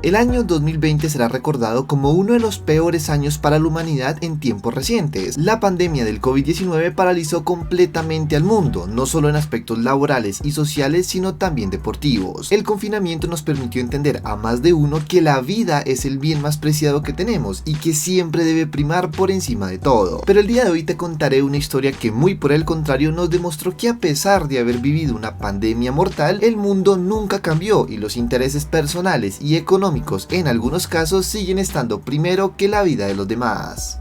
El año 2020 será recordado como uno de los peores años para la humanidad en tiempos recientes. La pandemia del COVID-19 paralizó completamente al mundo, no solo en aspectos laborales y sociales, sino también deportivos. El confinamiento nos permitió entender a más de uno que la vida es el bien más preciado que tenemos y que siempre debe primar por encima de todo. Pero el día de hoy te contaré una historia que muy por el contrario nos demostró que a pesar de haber vivido una pandemia mortal, el mundo nunca cambió y los intereses personales y económicos en algunos casos siguen estando primero que la vida de los demás.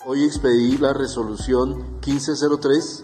Hoy expedí la resolución 1503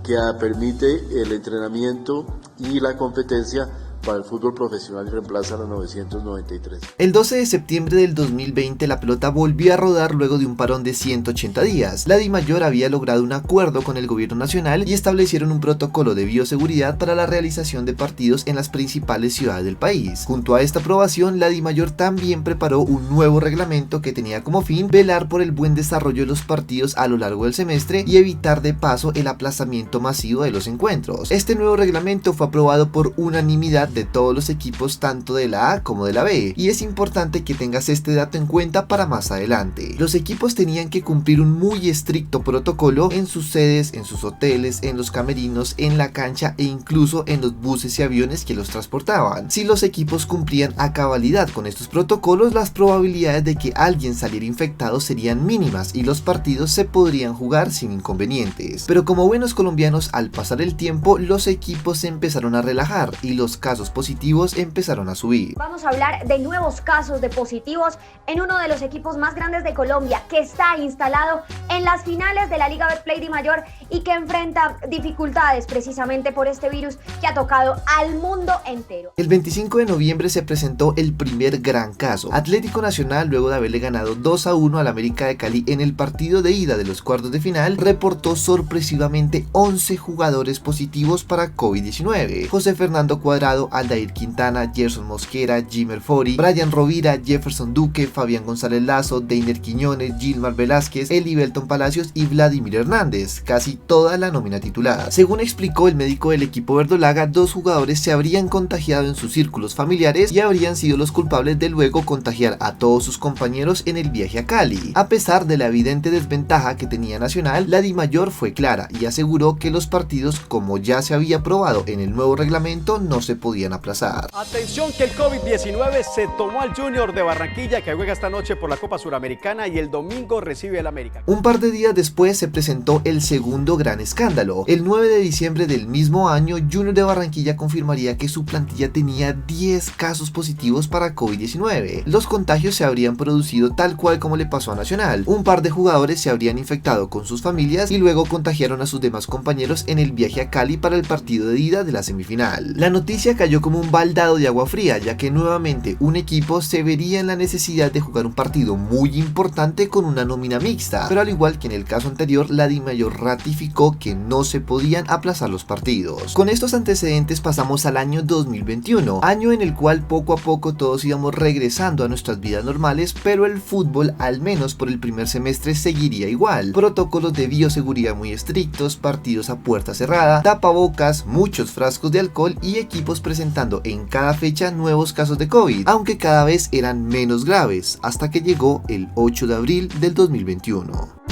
que permite el entrenamiento y la competencia para el fútbol profesional y reemplaza la 993. El 12 de septiembre del 2020 la pelota volvió a rodar luego de un parón de 180 días. La DIMAYOR había logrado un acuerdo con el gobierno nacional y establecieron un protocolo de bioseguridad para la realización de partidos en las principales ciudades del país. Junto a esta aprobación, la DIMAYOR también preparó un nuevo reglamento que tenía como fin velar por el buen desarrollo de los partidos a lo largo del semestre y evitar de paso el aplazamiento masivo de los encuentros. Este nuevo reglamento fue aprobado por unanimidad de todos los equipos tanto de la A como de la B, y es importante que tengas este dato en cuenta para más adelante. Los equipos tenían que cumplir un muy estricto protocolo en sus sedes, en sus hoteles, en los camerinos, en la cancha e incluso en los buses y aviones que los transportaban. Si los equipos cumplían a cabalidad con estos protocolos, las probabilidades de que alguien saliera infectado serían mínimas y los partidos se podrían jugar sin inconvenientes. Pero como buenos colombianos, al pasar el tiempo, los equipos se empezaron a relajar y los casos positivos empezaron a subir. Vamos a hablar de nuevos casos de positivos en uno de los equipos más grandes de Colombia, que está instalado en las finales de la Liga Betplay DIMAYOR y que enfrenta dificultades precisamente por este virus que ha tocado al mundo entero. El 25 de noviembre se presentó el primer gran caso. Atlético Nacional, luego de haberle ganado 2-1 al América de Cali en el partido de ida de los cuartos de final, reportó sorpresivamente 11 jugadores positivos para COVID-19. José Fernando Cuadrado, Aldair Quintana, Gerson Mosquera, Jimmer Fori, Brian Rovira, Jefferson Duque, Fabián González Lazo, Deiner Quiñones, Gilmar Velázquez, Eli Belton Palacios y Vladimir Hernández, casi toda la nómina titular. Según explicó el médico del equipo verdolaga, 2 jugadores se habrían contagiado en sus círculos familiares y habrían sido los culpables de luego contagiar a todos sus compañeros en el viaje a Cali. A pesar de la evidente desventaja que tenía Nacional, la DIMAYOR fue clara y aseguró que los partidos, como ya se había aprobado en el nuevo reglamento, no se podían aplazar. Atención que el COVID-19 se tomó al Junior de Barranquilla, que juega esta noche por la Copa Suramericana y el domingo recibe al América. Un par de días después se presentó el segundo gran escándalo. El 9 de diciembre del mismo año, Junior de Barranquilla confirmaría que su plantilla tenía 10 casos positivos para COVID-19. Los contagios se habrían producido tal cual como le pasó a Nacional. Un par de jugadores se habrían infectado con sus familias y luego contagiaron a sus demás compañeros en el viaje a Cali para el partido de ida de la semifinal. La noticia cayó como un baldado de agua fría, ya que nuevamente un equipo se vería en la necesidad de jugar un partido muy importante con una nómina mixta, pero al igual que en el caso anterior, la DIMAYOR ratificó que no se podían aplazar los partidos. Con estos antecedentes pasamos al año 2021, año en el cual poco a poco todos íbamos regresando a nuestras vidas normales, pero el fútbol, al menos por el primer semestre, seguiría igual. Protocolos de bioseguridad muy estrictos, partidos a puerta cerrada, tapabocas, muchos frascos de alcohol y equipos presentando en cada fecha nuevos casos de COVID, aunque cada vez eran menos graves, hasta que llegó el 8 de abril del 2021.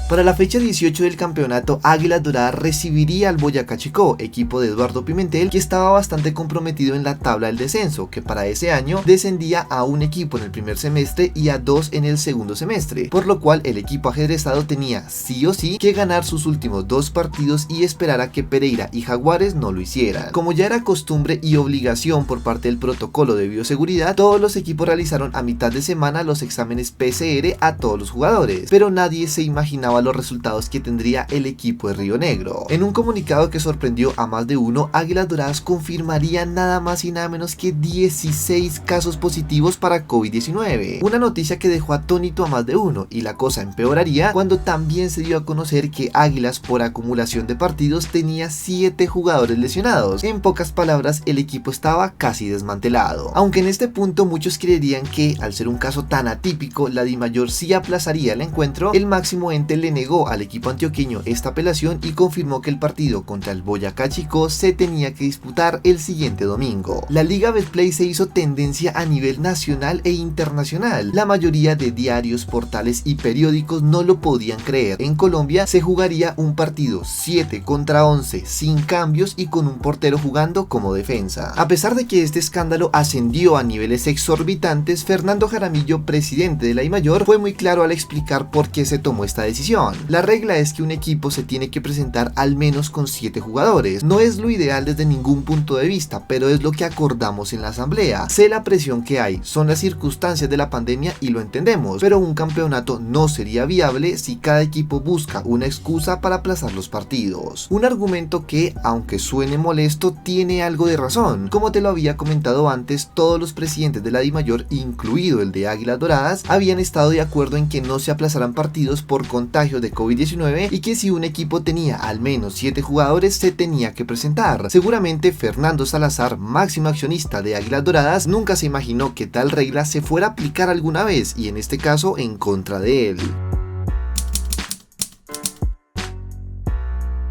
Para la fecha 18 del campeonato, Águilas Doradas recibiría al Boyacá Chicó, equipo de Eduardo Pimentel, que estaba bastante comprometido en la tabla del descenso, que para ese año descendía a un equipo en el primer semestre y a 2 en el segundo semestre, por lo cual el equipo ajedrezado tenía sí o sí que ganar sus últimos 2 partidos y esperar a que Pereira y Jaguares no lo hicieran. Como ya era costumbre y obligación por parte del protocolo de bioseguridad, todos los equipos realizaron a mitad de semana los exámenes PCR a todos los jugadores, pero nadie se imaginaba los resultados que tendría el equipo de Río Negro. En un comunicado que sorprendió a más de uno, Águilas Doradas confirmaría nada más y nada menos que 16 casos positivos para COVID-19, una noticia que dejó atónito a más de uno, y la cosa empeoraría cuando también se dio a conocer que Águilas, por acumulación de partidos, tenía 7 jugadores lesionados. En pocas palabras, el equipo estaba casi desmantelado, aunque en este punto muchos creerían que, al ser un caso tan atípico, la DIMAYOR sí aplazaría el encuentro. El máximo ente le negó al equipo antioqueño esta apelación y confirmó que el partido contra el Boyacá Chicó se tenía que disputar el siguiente domingo. La Liga Betplay se hizo tendencia a nivel nacional e internacional. La mayoría de diarios, portales y periódicos no lo podían creer. En Colombia se jugaría un partido 7 contra 11 sin cambios y con un portero jugando como defensa. A pesar de que este escándalo ascendió a niveles exorbitantes, Fernando Jaramillo, presidente de la DIMAYOR, fue muy claro al explicar por qué se tomó esta decisión. La regla es que un equipo se tiene que presentar al menos con 7 jugadores. No es lo ideal desde ningún punto de vista, pero es lo que acordamos en la asamblea. Sé la presión que hay, son las circunstancias de la pandemia y lo entendemos, pero un campeonato no sería viable si cada equipo busca una excusa para aplazar los partidos. Un argumento que, aunque suene molesto, tiene algo de razón. Como te lo había comentado antes, todos los presidentes de la DIMAYOR, incluido el de Águilas Doradas, habían estado de acuerdo en que no se aplazaran partidos por contagio de COVID-19 y que si un equipo tenía al menos 7 jugadores se tenía que presentar. Seguramente Fernando Salazar, máximo accionista de Águilas Doradas, nunca se imaginó que tal regla se fuera a aplicar alguna vez y en este caso en contra de él.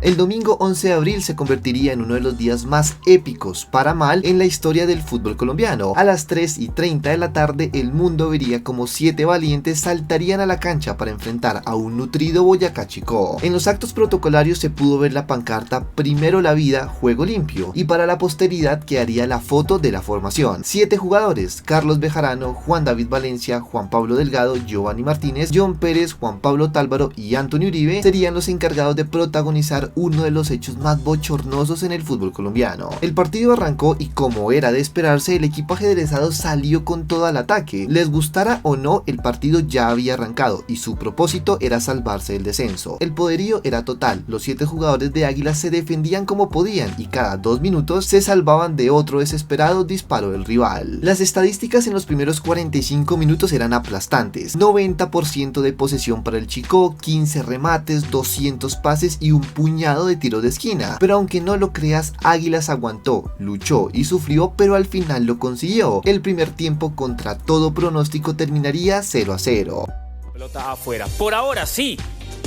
El domingo 11 de abril se convertiría en uno de los días más épicos, para mal, en la historia del fútbol colombiano. A las 3:30 de la tarde, el mundo vería como 7 valientes saltarían a la cancha para enfrentar a un nutrido Boyacá Chicó. En los actos protocolarios se pudo ver la pancarta "Primero la vida, juego limpio", y para la posteridad quedaría la foto de la formación. 7 jugadores: Carlos Bejarano, Juan David Valencia, Juan Pablo Delgado, Giovanni Martínez, John Pérez, Juan Pablo Tálvaro y Antonio Uribe serían los encargados de protagonizar uno de los hechos más bochornosos en el fútbol colombiano. El partido arrancó y, como era de esperarse, el equipo ajedrezado salió con todo al ataque. Les gustara o no, el partido ya había arrancado y su propósito era salvarse del descenso. El poderío era total, los 7 jugadores de Águilas se defendían como podían y cada 2 minutos se salvaban de otro desesperado disparo del rival. Las estadísticas en los primeros 45 minutos eran aplastantes: 90% de posesión para el Chicó, 15 remates, 200 pases y un puñado de tiros de esquina. Pero aunque no lo creas, Águilas aguantó, luchó y sufrió, pero al final lo consiguió. El primer tiempo, contra todo pronóstico, terminaría 0-0. Pelota afuera. Por ahora sí,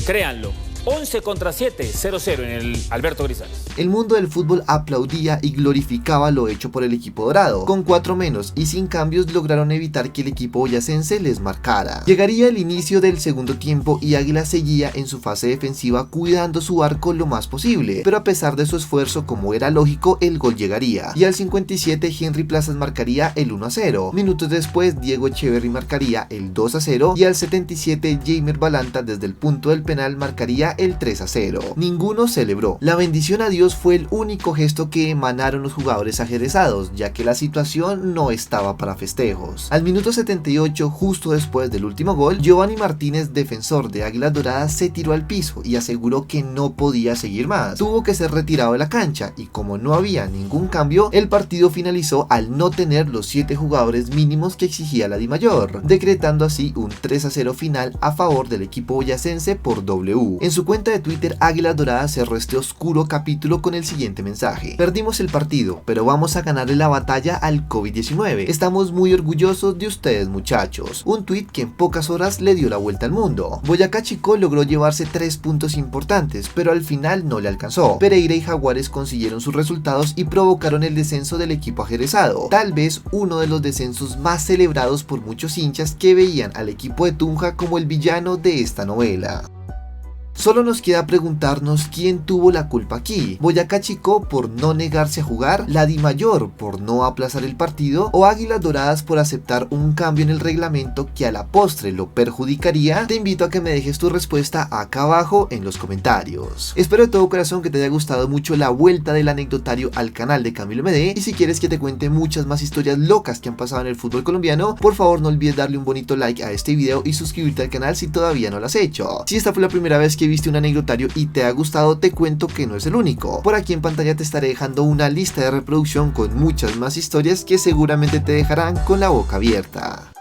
créanlo. 11 contra 7, 0-0 en el Alberto Grisales. El mundo del fútbol aplaudía y glorificaba lo hecho por el equipo dorado. Con 4 menos y sin cambios lograron evitar que el equipo boyacense les marcara. Llegaría el inicio del segundo tiempo y Águila seguía en su fase defensiva cuidando su arco lo más posible, pero a pesar de su esfuerzo, como era lógico, el gol llegaría. Y al 57 Henry Plazas marcaría el 1-0. Minutos después Diego Echeverry marcaría el 2-0 y al 77 Jamer Balanta desde el punto del penal marcaría el 3-0. Ninguno celebró. La bendición a Dios fue el único gesto que emanaron los jugadores ajerezados, ya que la situación no estaba para festejos. Al minuto 78, justo después del último gol, Giovanni Martínez, defensor de Águilas Doradas, se tiró al piso y aseguró que no podía seguir más. Tuvo que ser retirado de la cancha y, como no había ningún cambio, el partido finalizó al no tener los 7 jugadores mínimos que exigía la DIMAYOR, decretando así un 3-0 final a favor del equipo boyacense por W. En su cuenta de Twitter, Águilas Doradas cerró este oscuro capítulo con el siguiente mensaje: perdimos el partido, pero vamos a ganarle la batalla al COVID-19. Estamos muy orgullosos de ustedes, muchachos. Un tweet que en pocas horas le dio la vuelta al mundo. Boyacá Chicó logró llevarse 3 puntos importantes, pero al final no le alcanzó. Pereira y Jaguares consiguieron sus resultados y provocaron el descenso del equipo ajerezado. Tal vez uno de los descensos más celebrados por muchos hinchas que veían al equipo de Tunja como el villano de esta novela. Solo nos queda preguntarnos quién tuvo la culpa aquí: Boyacá Chicó por no negarse a jugar, la DIMAYOR por no aplazar el partido, o Águilas Doradas por aceptar un cambio en el reglamento que a la postre lo perjudicaría. Te invito a que me dejes tu respuesta acá abajo en los comentarios. Espero de todo corazón que te haya gustado mucho la vuelta del anecdotario al canal de Camilo MD, y si quieres que te cuente muchas más historias locas que han pasado en el fútbol colombiano, por favor no olvides darle un bonito like a este video y suscribirte al canal si todavía no lo has hecho. Si esta fue la primera vez que viste un anecdotario y te ha gustado, te cuento que no es el único. Por aquí en pantalla te estaré dejando una lista de reproducción con muchas más historias que seguramente te dejarán con la boca abierta.